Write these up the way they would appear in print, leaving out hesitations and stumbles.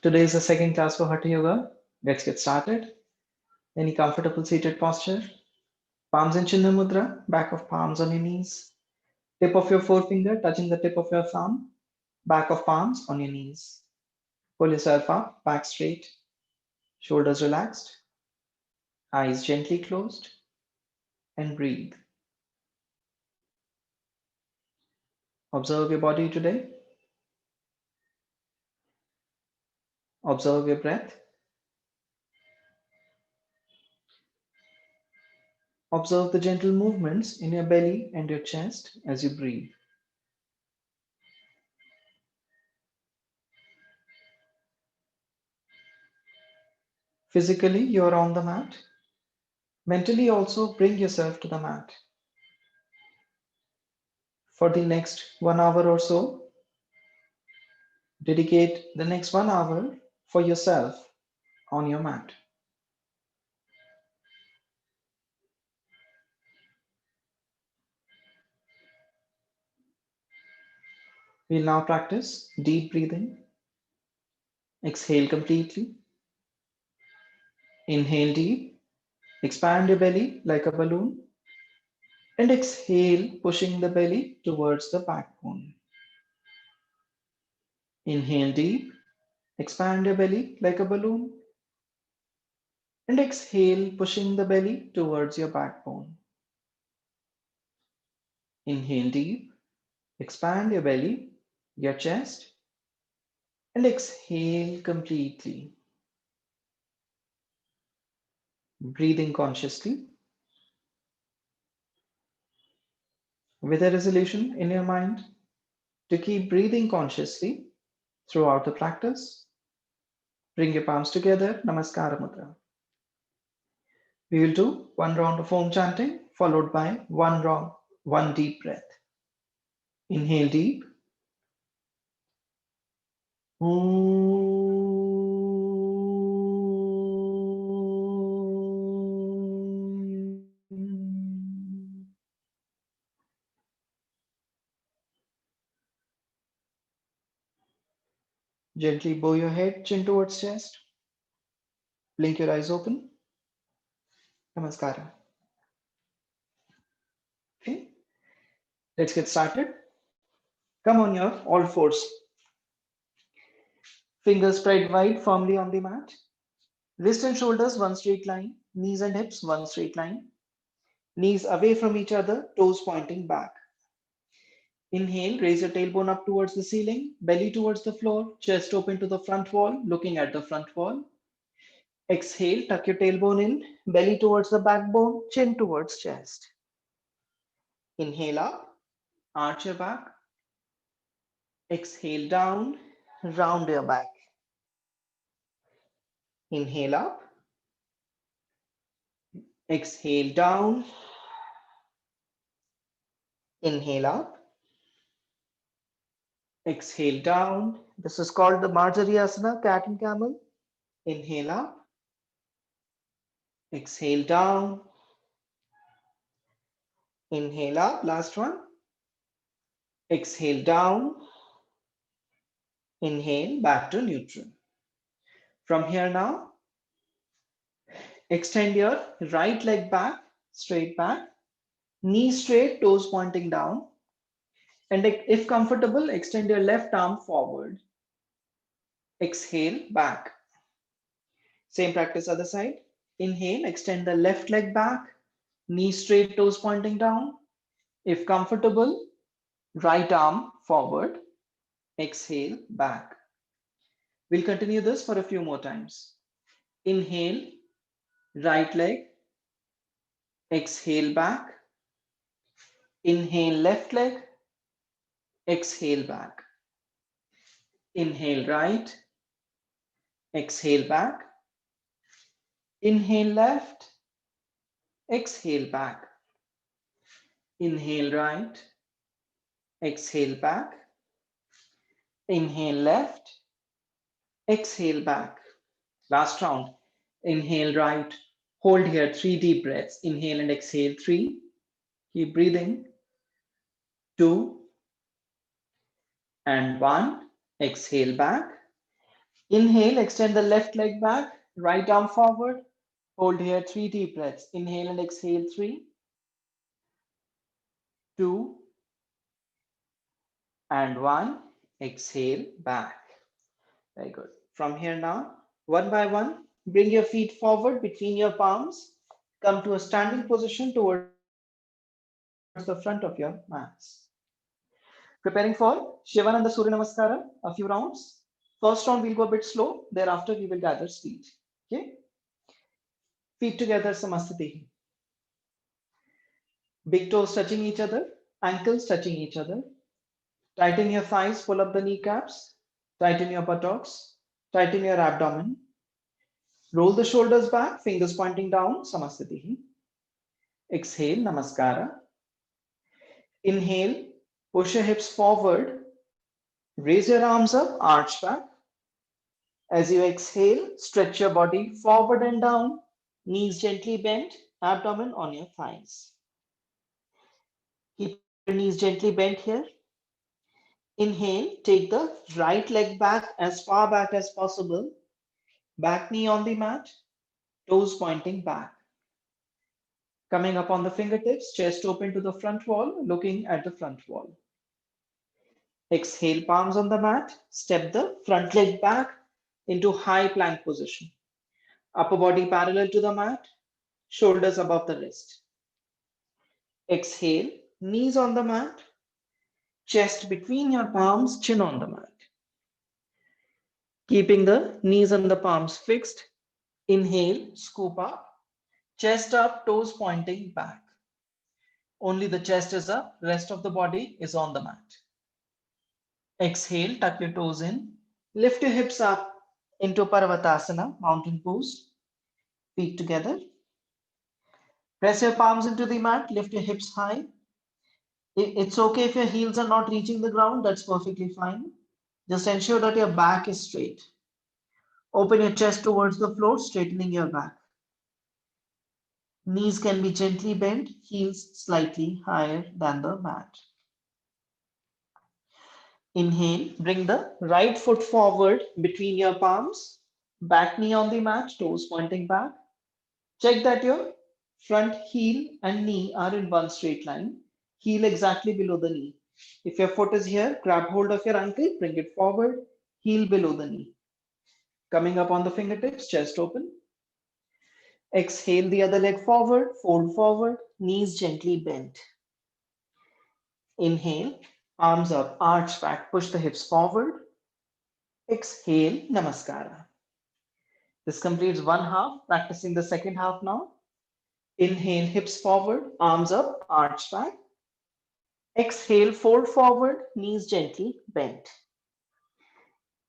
Today is the second class for Hatha Yoga. Let's get started. Any comfortable seated posture. Palms in Chinna Mudra, back of palms on your knees. Tip of your forefinger touching the tip of your thumb, back of palms on your knees. Pull yourself up, back straight, shoulders relaxed, eyes gently closed, and breathe. Observe your body today. Observe your breath. Observe the gentle movements in your belly and your chest as you breathe. Physically, you are on the mat. Mentally, also bring yourself to the mat. For the next 1 hour or so, dedicate the next 1 hour for yourself on your mat. We'll now practice deep breathing. Exhale completely. Inhale deep. Expand your belly like a balloon. And exhale, pushing the belly towards the backbone. Inhale deep. Expand your belly like a balloon. And exhale, pushing the belly towards your backbone. Inhale deep. Expand your belly, your chest, and exhale completely. Breathing consciously with a resolution in your mind to keep breathing consciously throughout the practice. Bring your palms together, Namaskara Mudra. We will do one round of Om chanting followed by one deep breath. Inhale deep. Gently bow your head, chin towards chest. Blink your eyes open. Namaskara. Okay, let's get started. Come on your all fours. Fingers spread wide firmly on the mat. Wrist and shoulders one straight line. Knees and hips one straight line. Knees away from each other, toes pointing back. Inhale, raise your tailbone up towards the ceiling, belly towards the floor, chest open to the front wall, looking at the front wall. Exhale, tuck your tailbone in, belly towards the backbone, chin towards chest. Inhale up, arch your back. Exhale down, round your back. Inhale up, exhale down, inhale up, exhale down. This is called the Marjariasana, cat and camel. Inhale up, exhale down, inhale up, last one. Exhale down, inhale back to neutral. From here now, extend your right leg back, straight back, knees straight, toes pointing down. And if comfortable, extend your left arm forward. Exhale back. Same practice other side. Inhale, extend the left leg back, knees straight, toes pointing down. If comfortable, right arm forward. Exhale back. We'll continue this for a few more times. Inhale, right leg. Exhale back. Inhale, left leg. Exhale back. Inhale, right. Exhale back. Inhale, left. Exhale back. Inhale, right. Exhale back. Inhale, left. Exhale back. Last round. Inhale, right. Hold here 3 deep breaths. Inhale and exhale 3. Keep breathing. 2 and 1. Exhale back. Inhale, extend the left leg back, right arm forward. Hold here 3 deep breaths. Inhale and exhale 3, 2, and 1. Exhale back. Very good. From here now, one by one, bring your feet forward between your palms. Come to a standing position towards the front of your mats. Preparing for Shivananda Surya Namaskara, a few rounds. First round we'll go a bit slow. Thereafter we will gather speed. Okay. Feet together, Samastiti. Big toes touching each other, ankles touching each other. Tighten your thighs, pull up the kneecaps. Tighten your buttocks. Tighten your abdomen. Roll the shoulders back, fingers pointing down, Samastiti. Exhale, Namaskara. Inhale, push your hips forward. Raise your arms up, arch back. As you exhale, stretch your body forward and down, knees gently bent, abdomen on your thighs. Keep your knees gently bent here. Inhale, take the right leg back as far back as possible. Back knee on the mat, toes pointing back. Coming up on the fingertips, chest open to the front wall, looking at the front wall. Exhale, palms on the mat, step the front leg back into high plank position. Upper body parallel to the mat, shoulders above the wrist. Exhale, knees on the mat, chest between your palms, chin on the mat. Keeping the knees and the palms fixed, inhale, scoop up, chest up, toes pointing back. Only the chest is up, rest of the body is on the mat. Exhale, tuck your toes in, lift your hips up into Parvatasana, mountain pose, feet together. Press your palms into the mat, lift your hips high. It's okay if your heels are not reaching the ground, that's perfectly fine. Just ensure that your back is straight. Open your chest towards the floor, straightening your back. Knees can be gently bent, heels slightly higher than the mat. Inhale, bring the right foot forward between your palms, back knee on the mat, toes pointing back. Check that your front heel and knee are in one straight line, heel exactly below the knee. If your foot is here, grab hold of your ankle, bring it forward, heel below the knee. Coming up on the fingertips, chest open. Exhale the other leg forward, fold forward, knees gently bent. Inhale, arms up, arch back, push the hips forward. Exhale, Namaskara. This completes one half, practicing the second half now. Inhale, hips forward, arms up, arch back. Exhale, fold forward, knees gently bent.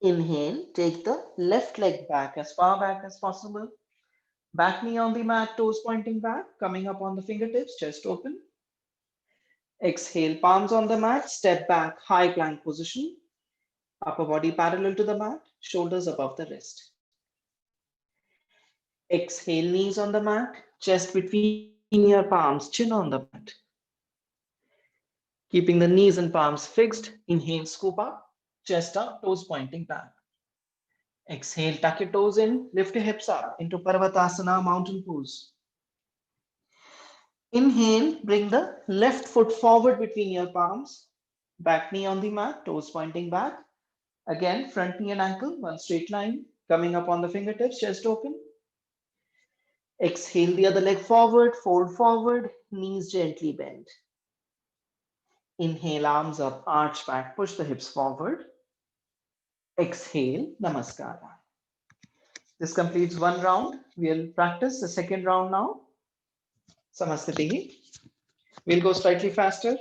Inhale, take the left leg back as far back as possible. Back knee on the mat, toes pointing back, coming up on the fingertips, chest open. Exhale, palms on the mat, step back, high plank position. Upper body parallel to the mat, shoulders above the wrist. Exhale, knees on the mat, chest between your palms, chin on the mat. Keeping the knees and palms fixed, inhale, scoop up, chest up, toes pointing back. Exhale, tuck your toes in, lift your hips up into Parvatasana, mountain pose. Inhale, bring the left foot forward between your palms, back knee on the mat, toes pointing back. Again, front knee and ankle, one straight line, coming up on the fingertips, chest open. Exhale the other leg forward, fold forward, knees gently bend. Inhale, arms up, arch back, push the hips forward. Exhale, Namaskara. This completes one round. We'll practice the second round now. Samastiti. We'll go slightly faster.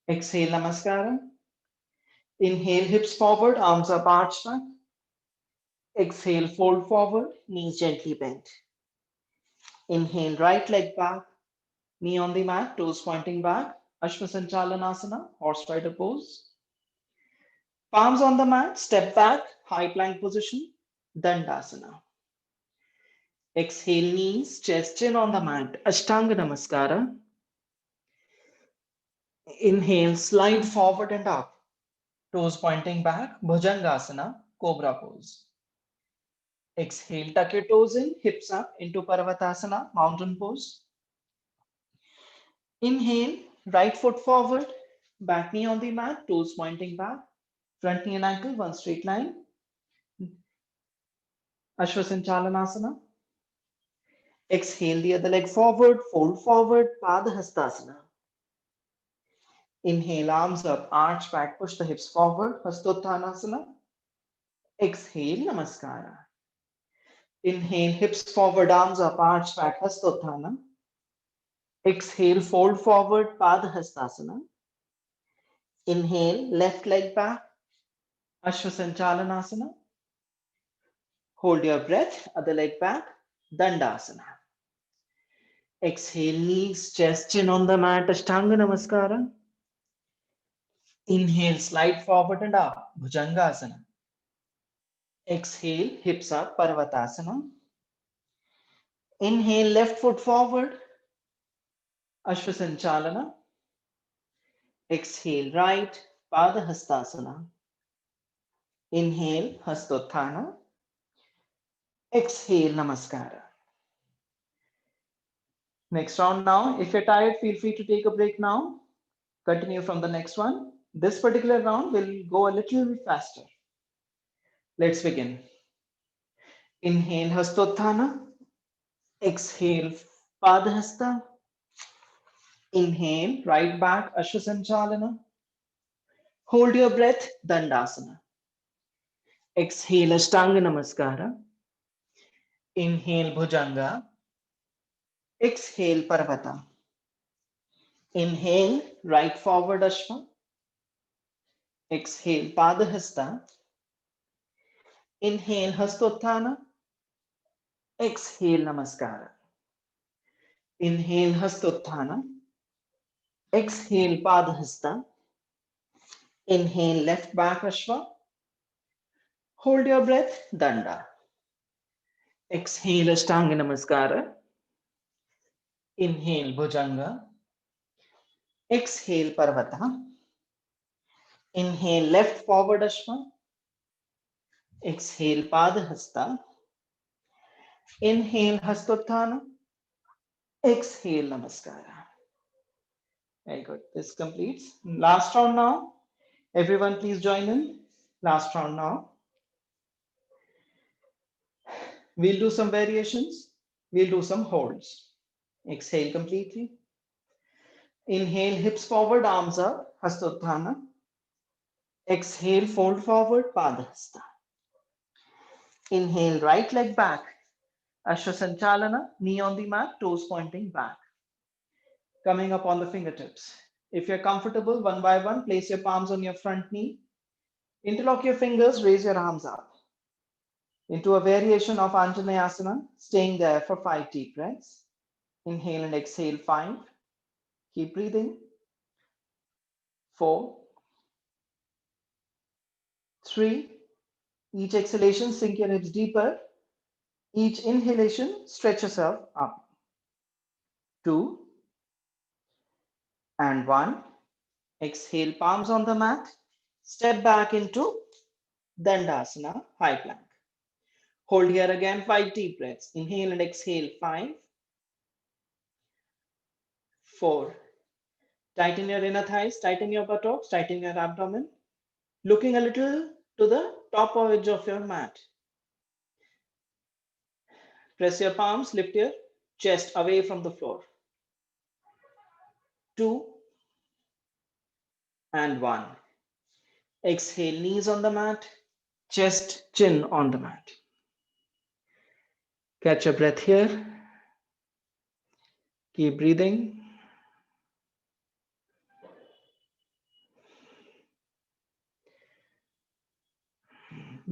Exhale, Namaskara. Inhale, hips forward, arms up, arch back. Exhale, fold forward, knees gently bent. Inhale, right leg back, knee on the mat, toes pointing back. Ashwasanchalanasana, horse rider pose. Palms on the mat, step back, high plank position, Dandasana. Exhale, knees, chest, chin on the mat, Ashtanga Namaskara. Inhale, slide forward and up, toes pointing back, Bhujangasana. Cobra pose. Exhale, tuck your toes in, hips up into Parvatasana, mountain pose. Inhale, right foot forward, back knee on the mat, toes pointing back, front knee and ankle, one straight line. Ashwasanchalanasana. Exhale, the other leg forward, fold forward, Padahastasana. Inhale, arms up, arch back, push the hips forward, Hastottanasana. Exhale, Namaskara. Inhale, hips forward, arms up, arch back, Hastottana. Exhale, fold forward, Padahastasana. Inhale, left leg back, Ashwasanchalanasana. Hold your breath, other leg back, Dandasana. Exhale, knees, chest, chin on the mat, Ashtanga Namaskara. Inhale, slide forward and up, Bhujangasana. Exhale, hips up, Parvatasana. Inhale, left foot forward, Ashwasanchalana. Exhale, right, Padahastasana. Inhale, Hastottana. Exhale, Namaskara. Next round now. If you're tired, feel free to take a break now. Continue from the next one. This particular round will go a little bit faster. Let's begin. Inhale, Hastottana. Exhale, Padahasta. Inhale, right back, Ashwasanchalana. Hold your breath, Dandasana. Exhale, Ashtanga Namaskara. Inhale, Bhujanga. Exhale, Parvata. Inhale, right forward Ashwa. Exhale, Padahasta. Inhale, Hastottana. Exhale, Namaskara. Inhale, Hastottana. Exhale, Padahasta. Inhale, left back Ashwa. Hold your breath, Danda. Exhale, Ashtanga Namaskara. Inhale, Bhujanga. Exhale, Parvata. Inhale, left forward Ashwa. Exhale, Padahasta. Inhale, Hastottana. Exhale, Namaskara. Very good. This completes. Last round now. Everyone, please join in. Last round now. We'll do some variations. We'll do some holds. Exhale completely. Inhale, hips forward, arms up, Hastottana. Exhale, fold forward, Padahasta. Inhale, right leg back, Ashwasanchalana, knee on the mat, toes pointing back. Coming up on the fingertips. If you're comfortable, one by one, place your palms on your front knee. Interlock your fingers, raise your arms up. Into a variation of Anjaneyasana, staying there for 5 deep breaths. Inhale and exhale, 5. Keep breathing. 4, 3. Each exhalation, sink your hips deeper. Each inhalation, stretch yourself up. 2 and 1. Exhale, palms on the mat. Step back into Dandasana, high plank. Hold here again, 5 deep breaths. Inhale and exhale, 5, 4. Tighten your inner thighs, tighten your buttocks, tighten your abdomen. Looking a little to the top edge of your mat. Press your palms, lift your chest away from the floor. 2 and 1. Exhale, knees on the mat, chest, chin on the mat. Catch your breath here. Keep breathing.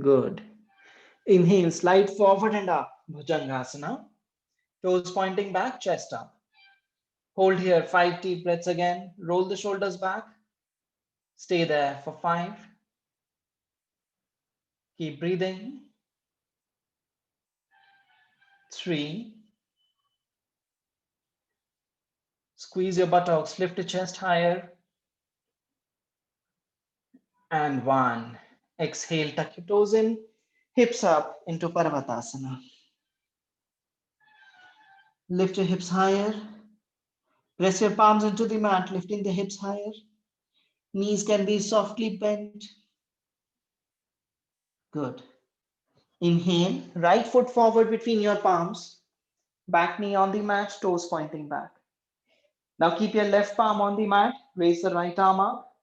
Good. Inhale, slide forward and up, Bhujangasana. Toes pointing back, chest up. Hold here, 5 deep breaths again. Roll the shoulders back. Stay there for 5. Keep breathing. 3. Squeeze your buttocks, lift your chest higher. And 1. Exhale, tuck your toes in, hips up into Parvatasana. Lift your hips higher. Press your palms into the mat, lifting the hips higher. Knees can be softly bent. Good. Inhale, right foot forward between your palms. Back knee on the mat, toes pointing back. Now keep your left palm on the mat. Raise the right arm up.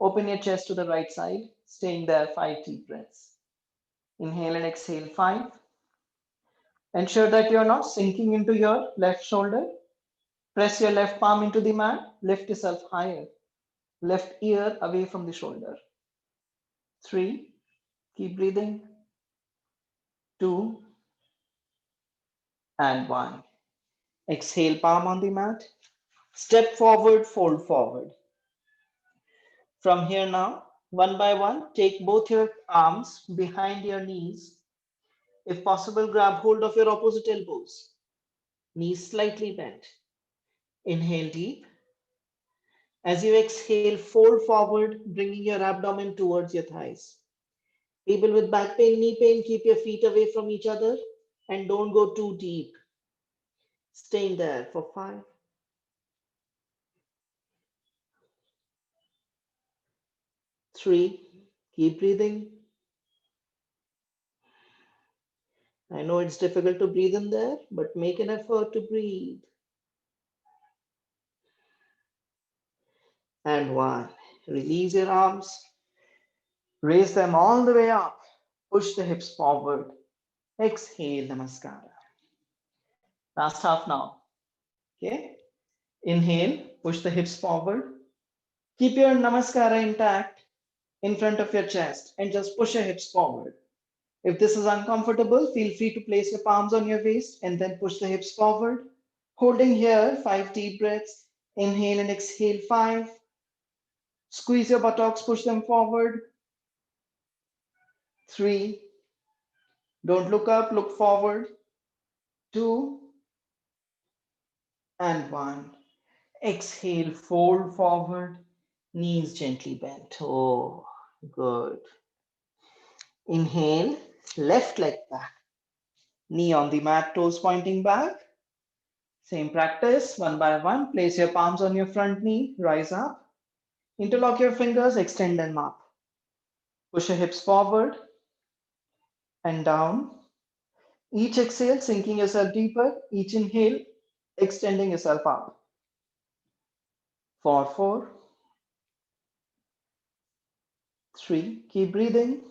Open your chest to the right side. Staying there 5 deep breaths. Inhale and exhale 5. Ensure that you're not sinking into your left shoulder. Press your left palm into the mat. Lift yourself higher. Left ear away from the shoulder. 3. Keep breathing. 2 and 1. Exhale, palm on the mat. Step forward, fold forward. From here now, one by one, take both your arms behind your knees. If possible, grab hold of your opposite elbows. Knees slightly bent. Inhale deep. As you exhale, fold forward, bringing your abdomen towards your thighs. People with back pain, knee pain, keep your feet away from each other and don't go too deep. Staying there for 5, 3, keep breathing. I know it's difficult to breathe in there, but make an effort to breathe. And 1. Release your arms. Raise them all the way up. Push the hips forward. Exhale, Namaskara. Last half now. Okay. Inhale, push the hips forward. Keep your Namaskara intact in front of your chest and just push your hips forward. If this is uncomfortable, feel free to place your palms on your waist and then push the hips forward. Holding here, 5 deep breaths. Inhale and exhale, 5. Squeeze your buttocks, push them forward. 3. Don't look up, look forward. 2 and 1. Exhale, fold forward. Knees gently bent. Oh, good. Inhale, left leg back. Knee on the mat, toes pointing back. Same practice, one by one. Place your palms on your front knee, rise up. Interlock your fingers, extend them up. Push your hips forward and down. Each exhale, sinking yourself deeper. Each inhale, extending yourself up. For 4, 3, keep breathing.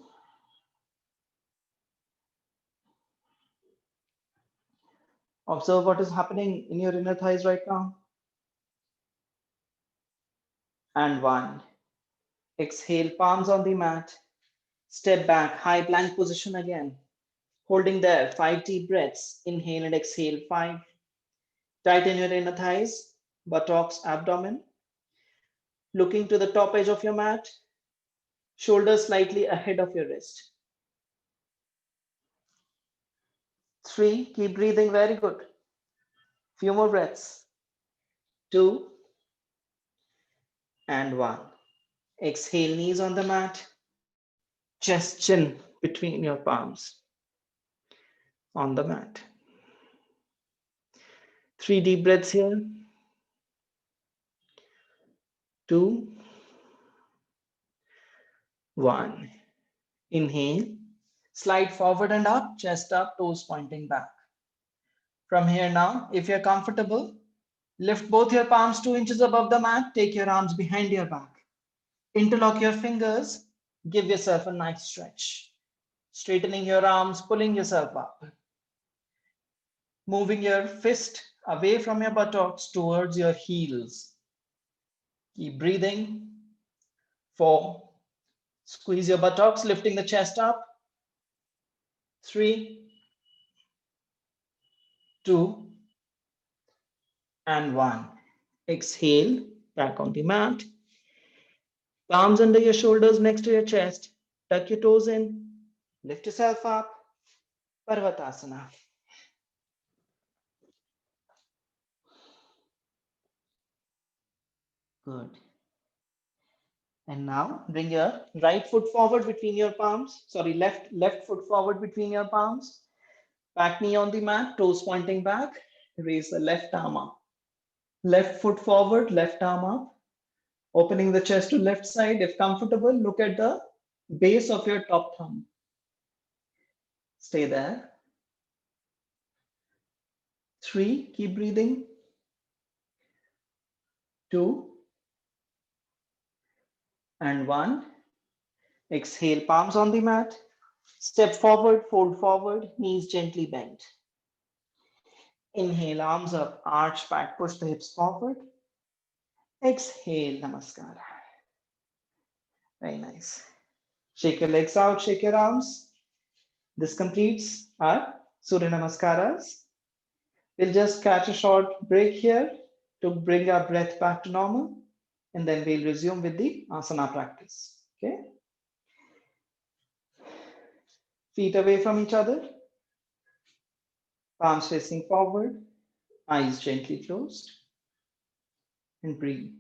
Observe what is happening in your inner thighs right now. And 1. Exhale, palms on the mat. Step back, high plank position again. Holding there, 5 deep breaths. Inhale and exhale, 5. Tighten your inner thighs, buttocks, abdomen. Looking to the top edge of your mat. Shoulders slightly ahead of your wrist. 3, keep breathing, very good. Few more breaths. 2 and 1. Exhale, knees on the mat. Chest, chin between your palms on the mat. 3 deep breaths here. 2, 1. Inhale, slide forward and up, chest up, toes pointing back. From here now, if you're comfortable, lift both your palms 2 inches above the mat, take your arms behind your back. Interlock your fingers, give yourself a nice stretch. Straightening your arms, pulling yourself up. Moving your fist away from your buttocks towards your heels. Keep breathing. 4. Squeeze your buttocks, lifting the chest up. 3, 2, and 1. Exhale, back on the mat. Palms under your shoulders next to your chest. Tuck your toes in. Lift yourself up. Parvatasana. Good. And now bring your right foot forward between your palms. Sorry, left foot forward between your palms. Back knee on the mat, toes pointing back. Raise the left arm up. Left foot forward, left arm up. Opening the chest to left side. If comfortable, look at the base of your top thumb. Stay there. 3, keep breathing. 2 and 1. Exhale, palms on the mat. Step forward, fold forward, knees gently bent. Inhale, arms up, arch back, push the hips forward. Exhale, namaskara. Very nice. Shake your legs out, shake your arms. This completes our Surya Namaskaras. We'll just catch a short break here to bring our breath back to normal, and then we'll resume with the asana practice. Okay. Feet away from each other, palms facing forward, eyes gently closed, and breathe.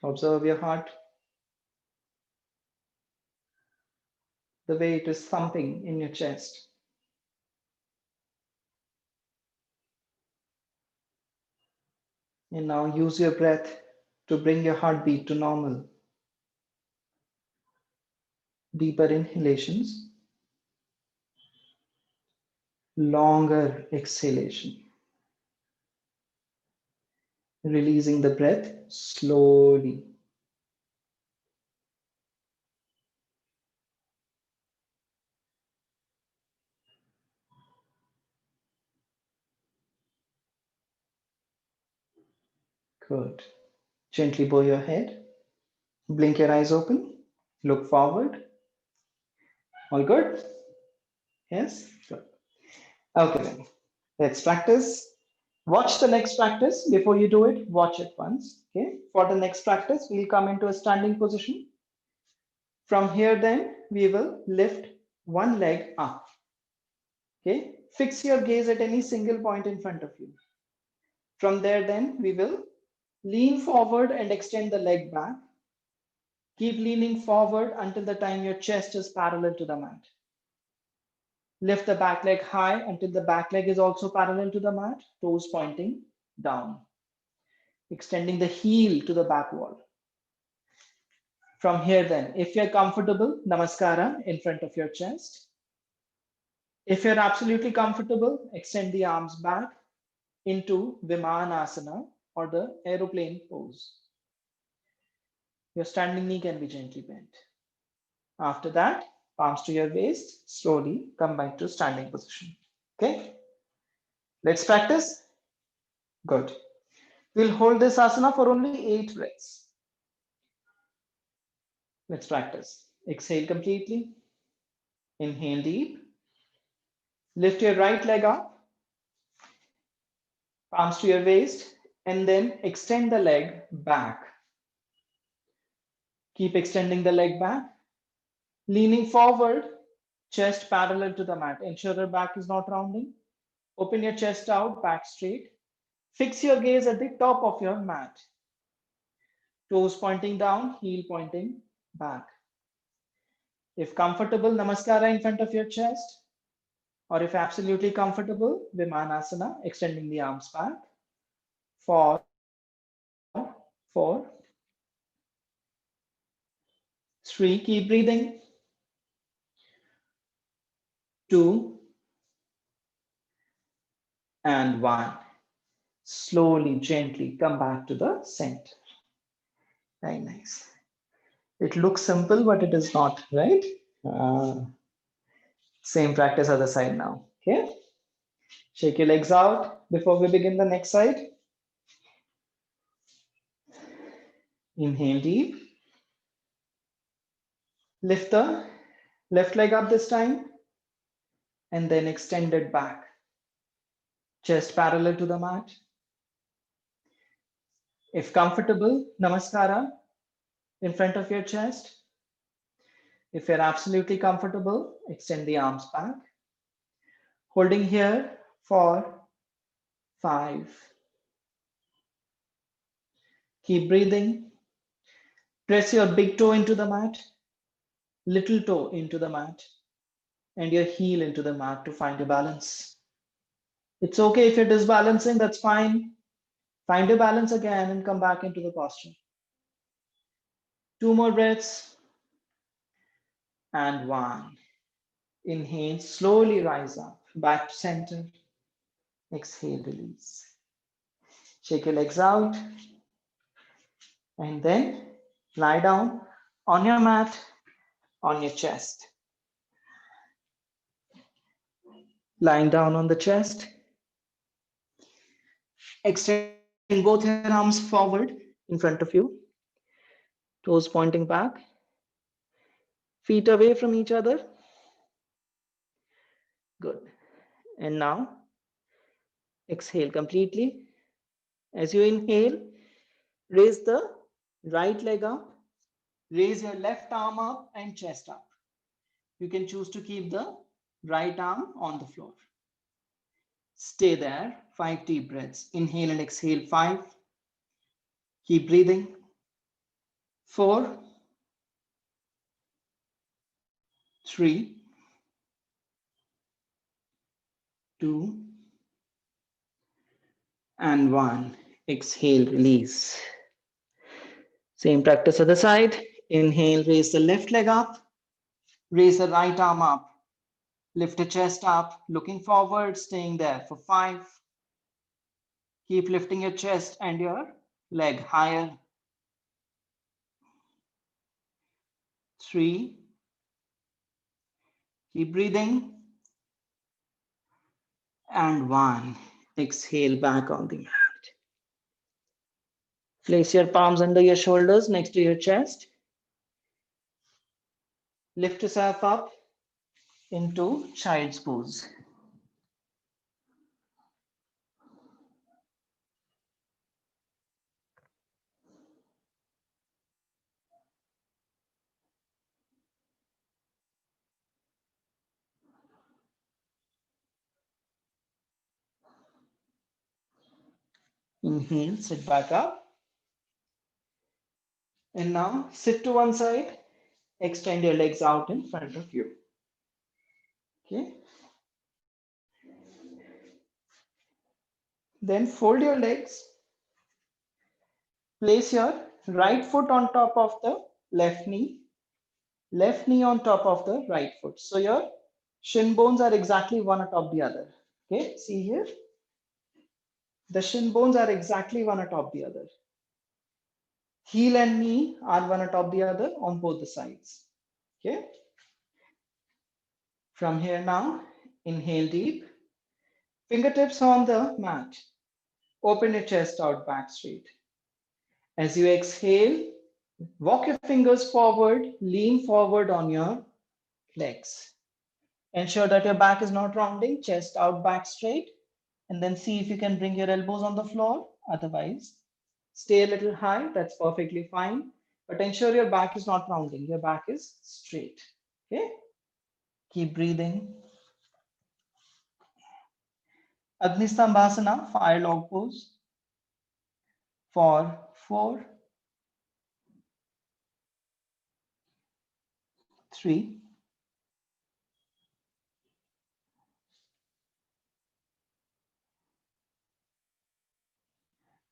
Observe your heart, the way it is thumping in your chest. And now use your breath to bring your heartbeat to normal. Deeper inhalations, longer exhalation. Releasing the breath slowly. Good. Gently bow your head. Blink your eyes open. Look forward. All good? Yes? Good. Okay then. Let's practice. Watch the next practice. Before you do it, watch it once. Okay. For the next practice, we'll come into a standing position. From here then, we will lift one leg up. Okay. Fix your gaze at any single point in front of you. From there then, we will lean forward and extend the leg back. Keep leaning forward until the time your chest is parallel to the mat. Lift the back leg high until the back leg is also parallel to the mat, toes pointing down. Extending the heel to the back wall. From here then, if you're comfortable, namaskara in front of your chest. If you're absolutely comfortable, extend the arms back into Vimanasana or the aeroplane pose. Your standing knee can be gently bent. After that, palms to your waist, slowly come back to standing position. Okay, let's practice. Good. We'll hold this asana for only 8 breaths. Let's practice. Exhale completely. Inhale deep. Lift your right leg up, palms to your waist, and then extend the leg back. Keep extending the leg back. Leaning forward, chest parallel to the mat. Ensure your back is not rounding. Open your chest out, back straight. Fix your gaze at the top of your mat. Toes pointing down, heel pointing back. If comfortable, namaskara in front of your chest. Or if absolutely comfortable, Vimanasana, extending the arms back. 4, 4, 3, keep breathing. 2, and 1. Slowly, gently come back to the center. Very nice. It looks simple, but it is not, right? Same practice other side now. Okay. Shake your legs out before we begin the next side. Inhale deep. Lift the left leg up this time and then extend it back. Chest parallel to the mat. If comfortable, namaskara in front of your chest. If you're absolutely comfortable, extend the arms back. Holding here for 5. Keep breathing. Press your big toe into the mat, little toe into the mat, and your heel into the mat to find your balance. It's okay if you're disbalancing, that's fine. Find your balance again and come back into the posture. 2 more breaths. And 1. Inhale, slowly rise up, back to center. Exhale, release. Shake your legs out. And then lie down on your mat, on your chest. Lying down on the chest. Extend both your arms forward in front of you. Toes pointing back. Feet away from each other. Good. And now exhale completely. As you inhale, raise the right leg up. Raise your left arm up and chest up. You can choose to keep the right arm on the floor. Stay there. 5 deep breaths. Inhale and exhale. 5. Keep breathing. 4, 3, 2, and 1. Exhale, release. Same practice other side. Inhale, raise the left leg up. Raise the right arm up. Lift the chest up, looking forward, staying there for 5. Keep lifting your chest and your leg higher. 3. Keep breathing. And 1. Exhale back on the mat. Place your palms under your shoulders next to your chest. Lift yourself up into child's pose. Inhale, sit back up. And now sit to one side. Extend your legs out in front of you. Okay. Then fold your legs. Place your right foot on top of the left knee on top of the right foot. So your shin bones are exactly one atop the other. Okay, see here? The shin bones are exactly one atop the other. Heel and knee are one atop the other on both the sides. Okay. From here now, inhale deep. Fingertips on the mat. Open your chest out back straight. As you exhale, walk your fingers forward, lean forward on your legs. Ensure that your back is not rounding, chest out back straight, and then see if you can bring your elbows on the floor. Otherwise, stay a little high, that's perfectly fine. But ensure your back is not rounding, your back is straight. Okay? Keep breathing. Agnisthambhasana, fire log pose for 4, 3,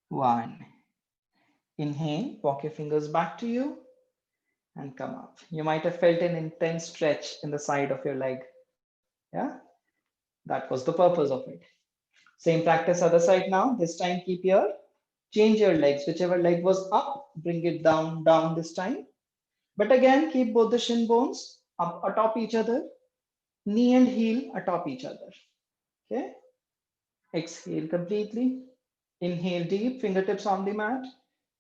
1. Inhale, walk your fingers back to you and come up. You might have felt an intense stretch in the side of your leg. Yeah, that was the purpose of it. Same practice other side now. This time change your legs. Whichever leg was up, bring it down this time. But again, keep both the shin bones up atop each other, knee and heel atop each other. Okay. Exhale completely. Inhale deep, fingertips on the mat,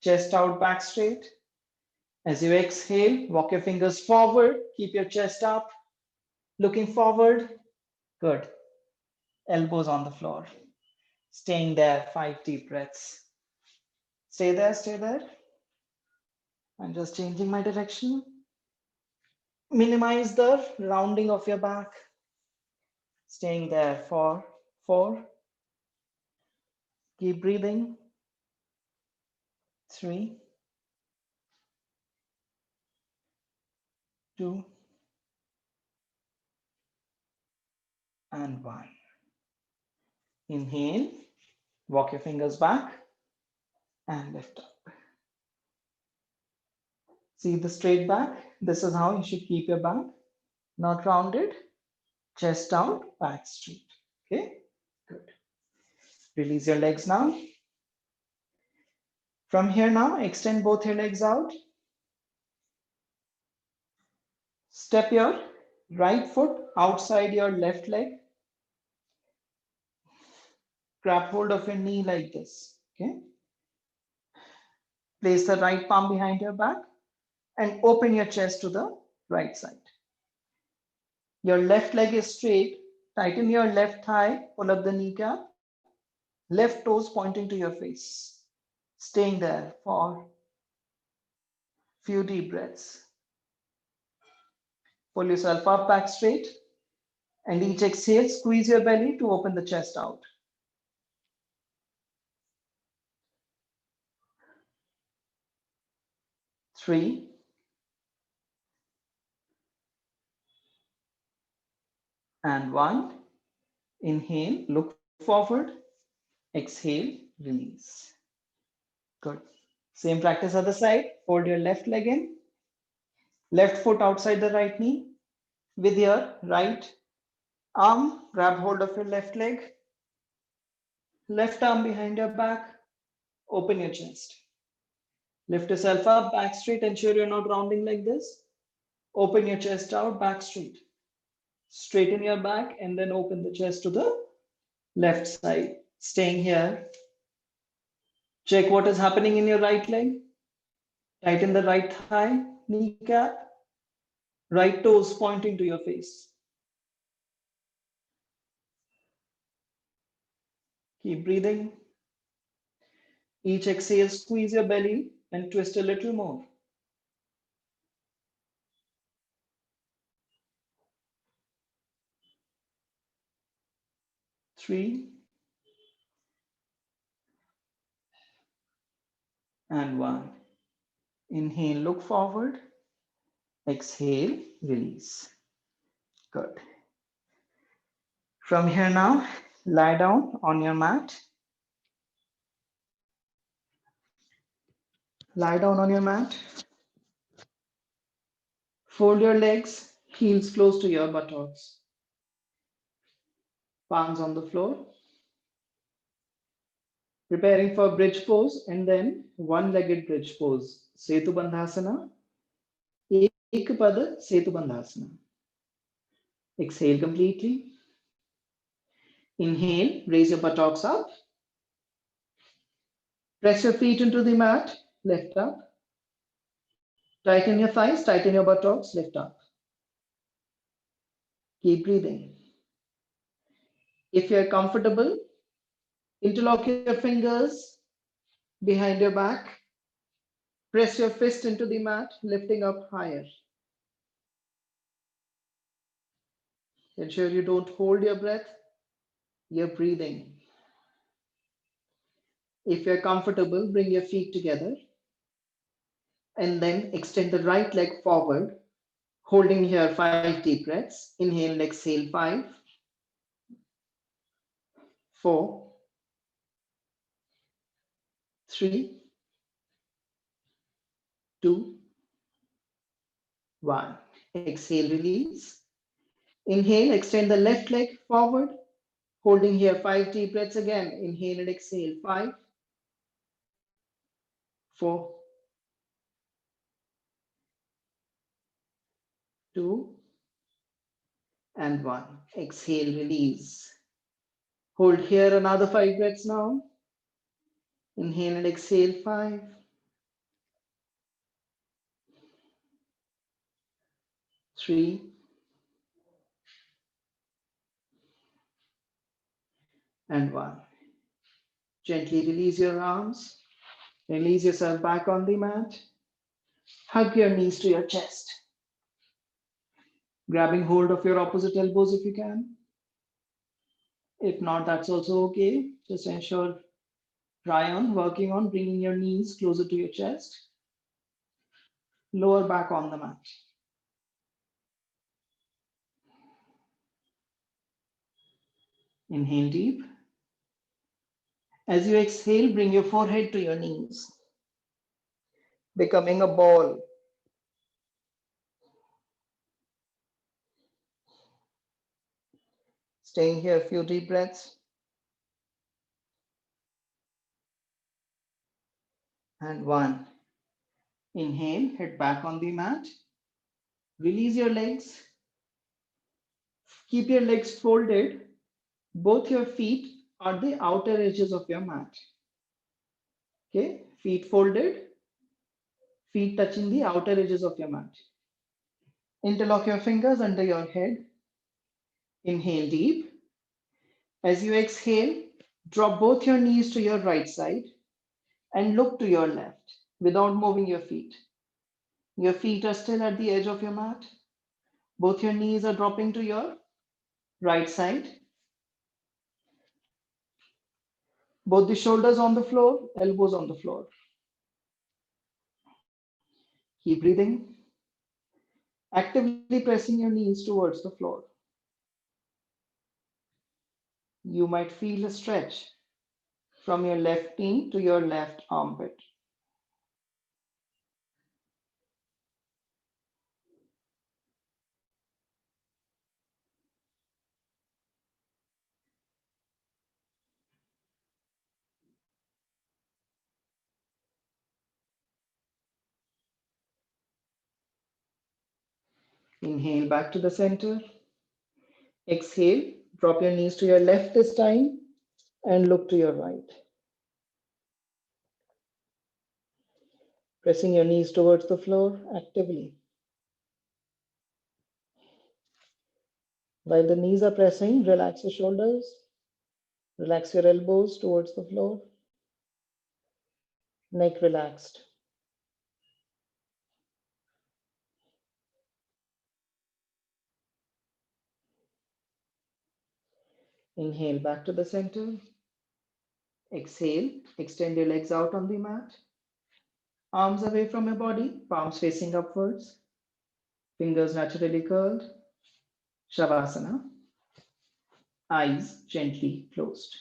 chest out, back straight. As you exhale, walk your fingers forward, keep your chest up, looking forward. Good. Elbows on the floor. Staying there, 5 deep breaths. Stay there, stay there. I'm just changing my direction. Minimize the rounding of your back. Staying there for 4. Keep breathing. 3, 2, and 1. Inhale, walk your fingers back and lift up. See the straight back? This is how you should keep your back. Not rounded, chest out, back straight. Okay, good. Release your legs now. From here now, extend both your legs out. Step your right foot outside your left leg. Grab hold of your knee like this. Okay. Place the right palm behind your back and open your chest to the right side. Your left leg is straight. Tighten your left thigh, pull up the kneecap. Left toes pointing to your face. Staying there for few deep breaths. Pull yourself up, back straight. And each exhale, squeeze your belly to open the chest out. 3, and 1. Inhale, look forward. Exhale, release. Good. Same practice other side. Fold your left leg in. Left foot outside the right knee. With your right arm, grab hold of your left leg. Left arm behind your back. Open your chest. Lift yourself up, back straight. Ensure you're not rounding like this. Open your chest out, back straight. Straighten your back and then open the chest to the left side. Staying here. Check what is happening in your right leg. Tighten the right thigh, kneecap. Right toes pointing to your face. Keep breathing. Each exhale, squeeze your belly and twist a little more. 3, and 1. Inhale, look forward. Exhale, release. Good. From here now, lie down on your mat. Lie down on your mat. Fold your legs, heels close to your buttocks. Palms on the floor. Preparing for bridge pose and then one-legged bridge pose. Setu Bandhasana. Ekpada Setu Bandhasana. Exhale completely. Inhale, raise your buttocks up. Press your feet into the mat, lift up. Tighten your thighs, tighten your buttocks, lift up. Keep breathing. If you're comfortable, interlock your fingers behind your back. Press your fist into the mat, lifting up higher. Ensure you don't hold your breath, you're breathing. If you're comfortable, bring your feet together and then extend the right leg forward, holding here 5 deep breaths. Inhale and exhale 5, 4, 3, 2, 1. Exhale, release. Inhale, extend the left leg forward, holding here 5 deep breaths again. Inhale and exhale 5, 4, 2, and 1. Exhale, release. Hold here another 5 breaths now. Inhale and exhale 5, 3, and 1. Gently release your arms. Release yourself back on the mat. Hug your knees to your chest. Grabbing hold of your opposite elbows if you can. If not, that's also okay. Just ensure, try on working on bringing your knees closer to your chest. Lower back on the mat. Inhale deep. As you exhale, bring your forehead to your knees, becoming a ball. Staying here a few deep breaths. And one. Inhale, head back on the mat. Release your legs. Keep your legs folded. Both your feet are the outer edges of your mat. Okay, feet folded, feet touching the outer edges of your mat. Interlock your fingers under your head. Inhale deep. As you exhale, drop both your knees to your right side and look to your left without moving your feet. Your feet are still at the edge of your mat. Both your knees are dropping to your right side. Both the shoulders on the floor, elbows on the floor. Keep breathing. Actively pressing your knees towards the floor. You might feel a stretch from your left knee to your left armpit. Inhale back to the center. Exhale, drop your knees to your left this time and look to your right. Pressing your knees towards the floor actively. While the knees are pressing, relax your shoulders, relax your elbows towards the floor, neck relaxed. Inhale back to the center. Exhale, extend your legs out on the mat. Arms away from your body, palms facing upwards, fingers naturally curled. Shavasana. Eyes gently closed.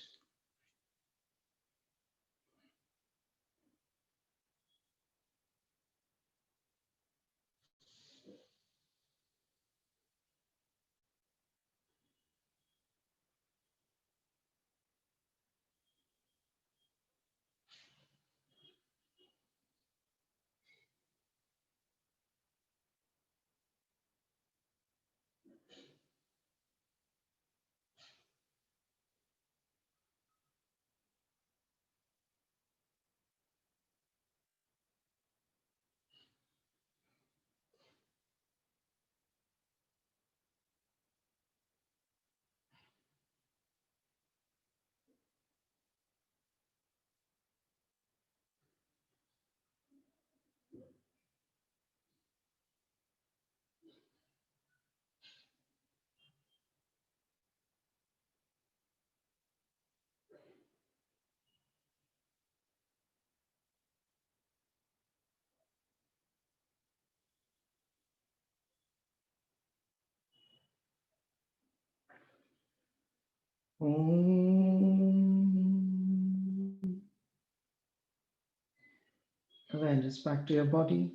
Awareness back to your body,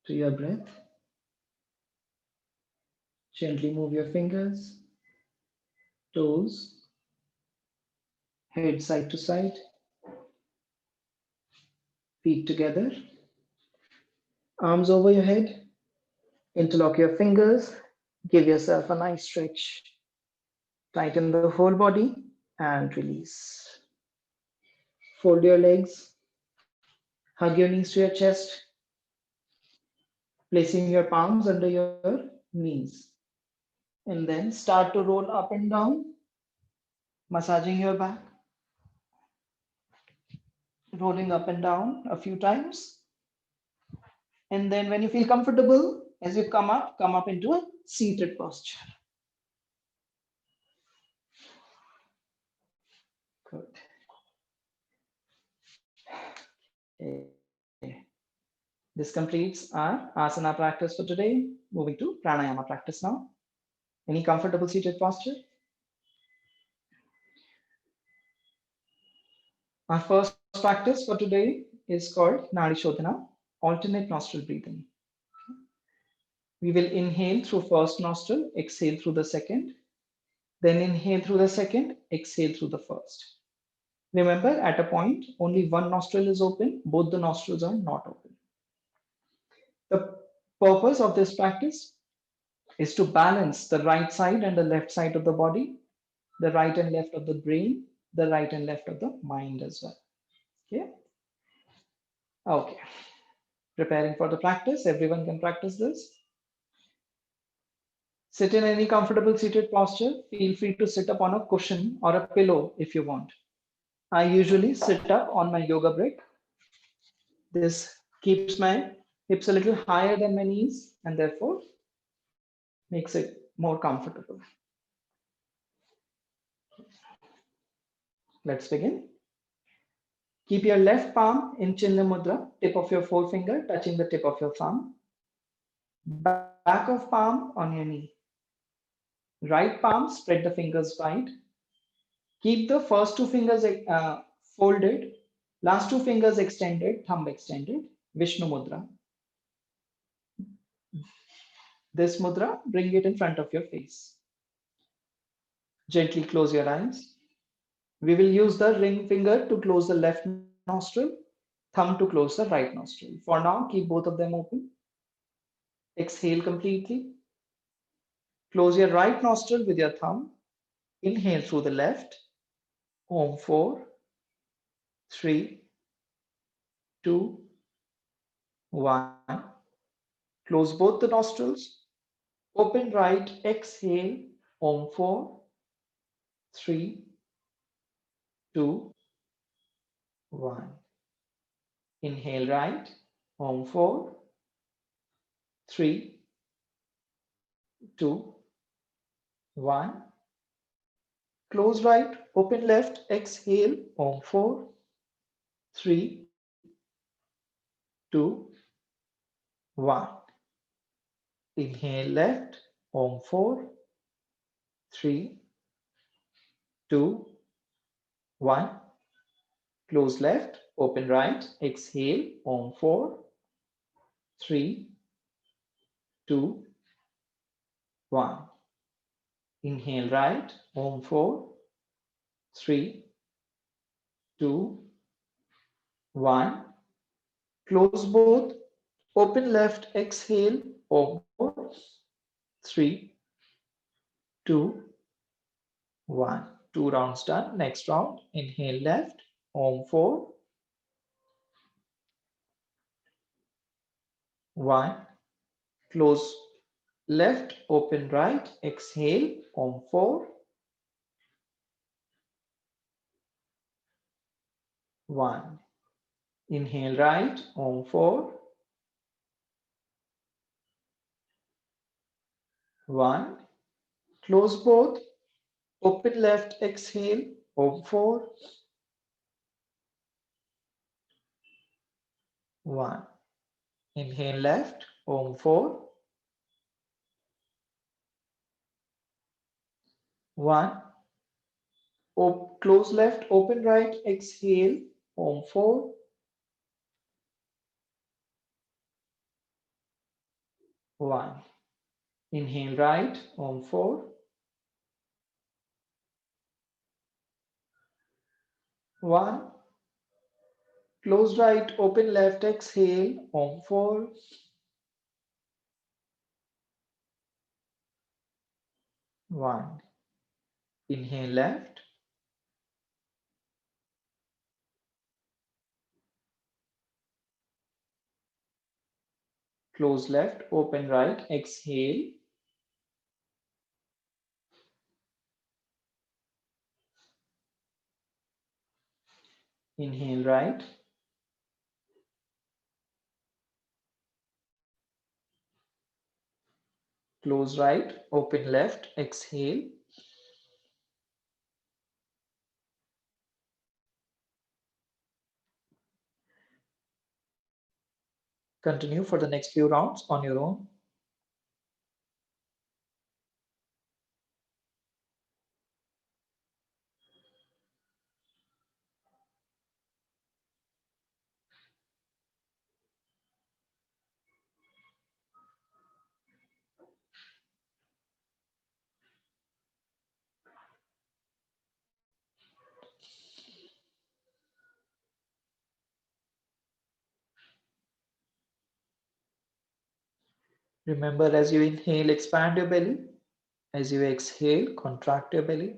to your breath. Gently move your fingers, toes, head side to side, feet together, arms over your head. Interlock your fingers, give yourself a nice stretch. Tighten the whole body and release. Fold your legs, hug your knees to your chest, placing your palms under your knees. And then start to roll up and down, massaging your back, rolling up and down a few times. And then when you feel comfortable, As you come up into a seated posture. Good. Okay. This completes our asana practice for today. Moving to pranayama practice now. Any comfortable seated posture? Our first practice for today is called Nadi Shodhana, alternate nostril breathing. We will inhale through first nostril, exhale through the second, then inhale through the second, exhale through the first. Remember, at a point, only one nostril is open, both the nostrils are not open. The purpose of this practice is to balance the right side and the left side of the body, the right and left of the brain, the right and left of the mind as well. Okay. Okay. Preparing for the practice. Everyone can practice this. Sit in any comfortable seated posture. Feel free to sit up on a cushion or a pillow if you want. I usually sit up on my yoga brick. This keeps my hips a little higher than my knees and therefore makes it more comfortable. Let's begin. Keep your left palm in Chinna Mudra, tip of your forefinger touching the tip of your thumb. Back of palm on your knee. Right palm, spread the fingers wide. Keep the first two fingers folded, last two fingers extended, thumb extended, Vishnu Mudra. This mudra, bring it in front of your face. Gently close your eyes. We will use the ring finger to close the left nostril, thumb to close the right nostril. For now, keep both of them open. Exhale completely. Close your right nostril with your thumb. Inhale through the left. Om 4, 3, 2, 1. Close both the nostrils. Open right. Exhale. Om 4, 3, 2, 1. Inhale right. Om 4, 3, 2, 1. Close right. Open left. Exhale. Om 4, 3, 2, 1. Inhale left. Om 4, 3, 2, 1. Close left. Open right. Exhale. Om 4, 3, 2, 1. Inhale right. Om 4, 3, 2, 1. Close both. Open left. Exhale. Om 4, 3, 2, 1. 2 rounds done. Next round. Inhale left. Om 4, 1. Close left. Open right. Exhale. Om 4, 1. Inhale right. Om 4, 1. Close both. Open left. Exhale. Om 4, 1. Inhale left. Om 4, 1. Close left. Open right. Exhale. Om 4, 1. Inhale right. Om 4, 1. Close right. Open left. Exhale. Om 4, 1. Inhale left. Close left. Open right. Exhale. Inhale right. Close right, open left, exhale. Continue for the next few rounds on your own. Remember, as you inhale, expand your belly. As you exhale, contract your belly.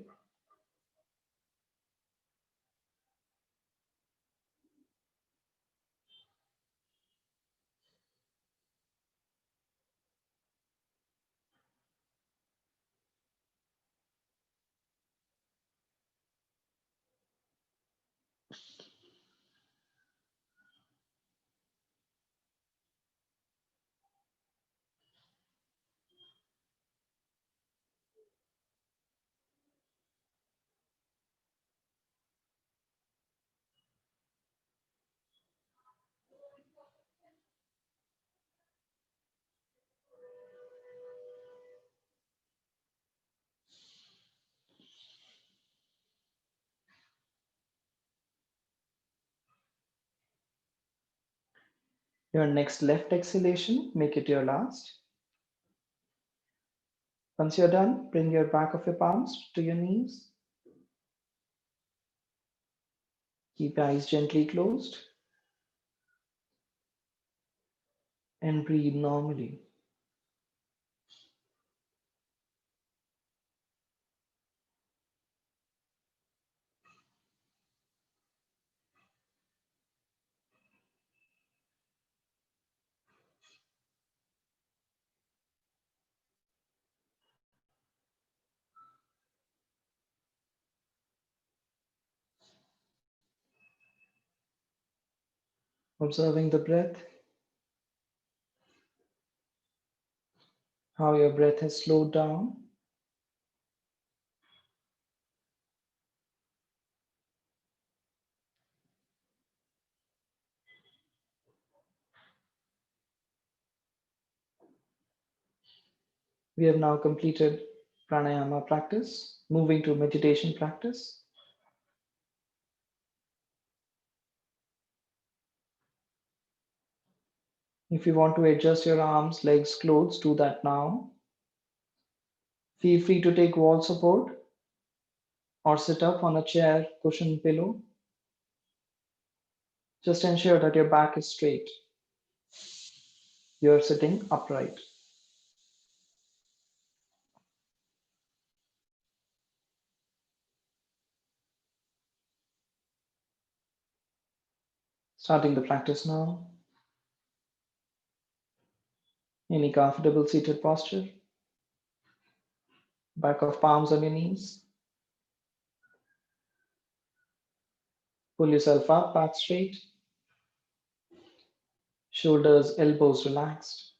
Your next left exhalation, make it your last. Once you're done, bring your back of your palms to your knees. Keep your eyes gently closed and breathe normally. Observing the breath, how your breath has slowed down. We have now completed pranayama practice, moving to meditation practice. If you want to adjust your arms, legs, clothes, do that now. Feel free to take wall support or sit up on a chair, cushion, pillow. Just ensure that your back is straight. You're sitting upright. Starting the practice now. Any comfortable seated posture. Back of palms on your knees. Pull yourself up, back straight. Shoulders, elbows relaxed.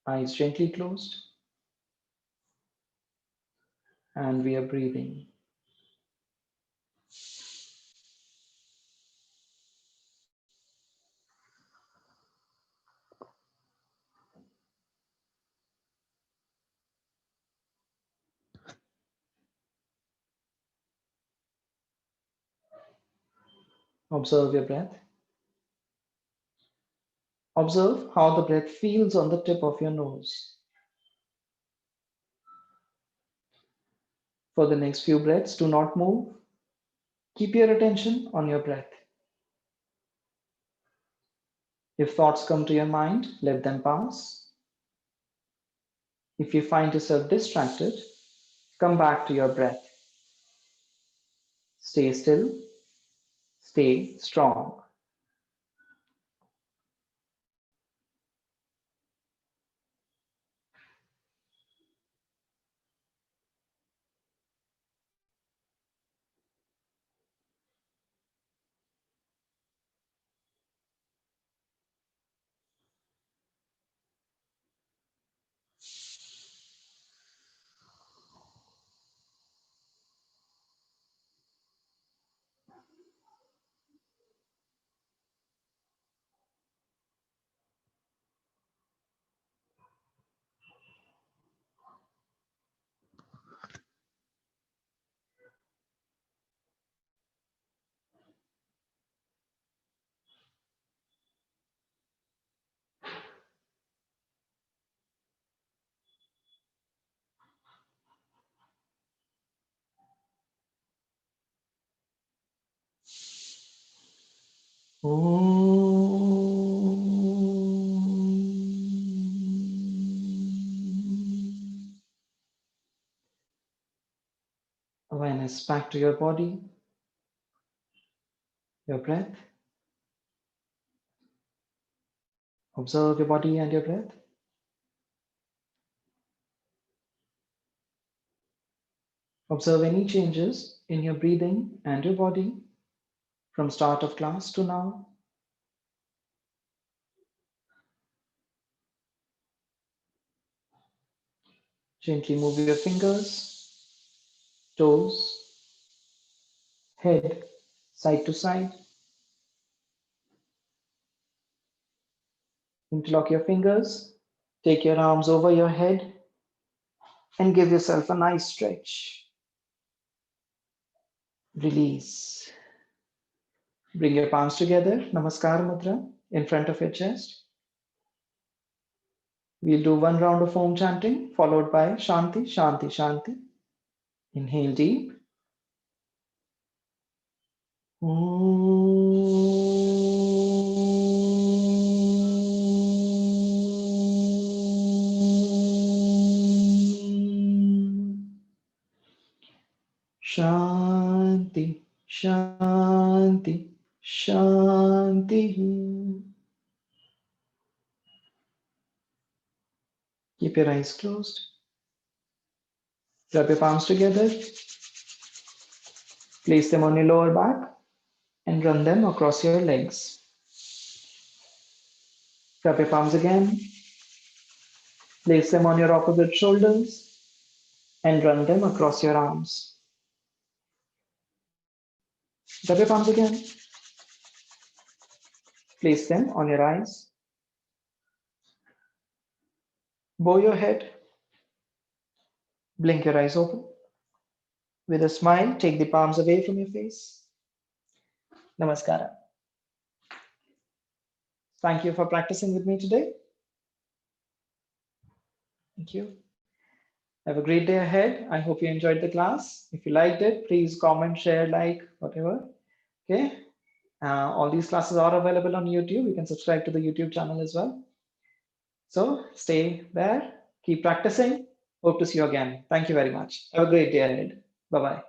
Eyes gently closed. And we are breathing. Observe your breath. Observe how the breath feels on the tip of your nose. For the next few breaths, do not move. Keep your attention on your breath. If thoughts come to your mind, let them pass. If you find yourself distracted, come back to your breath. Stay still, stay strong. Awareness back to your body, your breath. Observe your body and your breath. Observe any changes in your breathing and your body from start of class to now. Gently move your fingers, toes, head side to side. Interlock your fingers, take your arms over your head and give yourself a nice stretch. Release. Bring your palms together, Namaskar Mudra, in front of your chest. We'll do one round of Om chanting, followed by Shanti, Shanti, Shanti. Inhale deep. Shanti, Shanti, Shanti. Keep your eyes closed. Rub your palms together. Place them on your lower back and run them across your legs. Rub your palms again. Place them on your opposite shoulders and run them across your arms. Rub your palms again. Place them on your eyes. Bow your head. Blink your eyes open. With a smile, take the palms away from your face. Namaskara. Thank you for practicing with me today. Thank you. Have a great day ahead. I hope you enjoyed the class. If you liked it, please comment, share, like, whatever. Okay. All these classes are available on YouTube. You can subscribe to the YouTube channel as well. So stay there. Keep practicing. Hope to see you again. Thank you very much. Have a great day ahead. Bye-bye.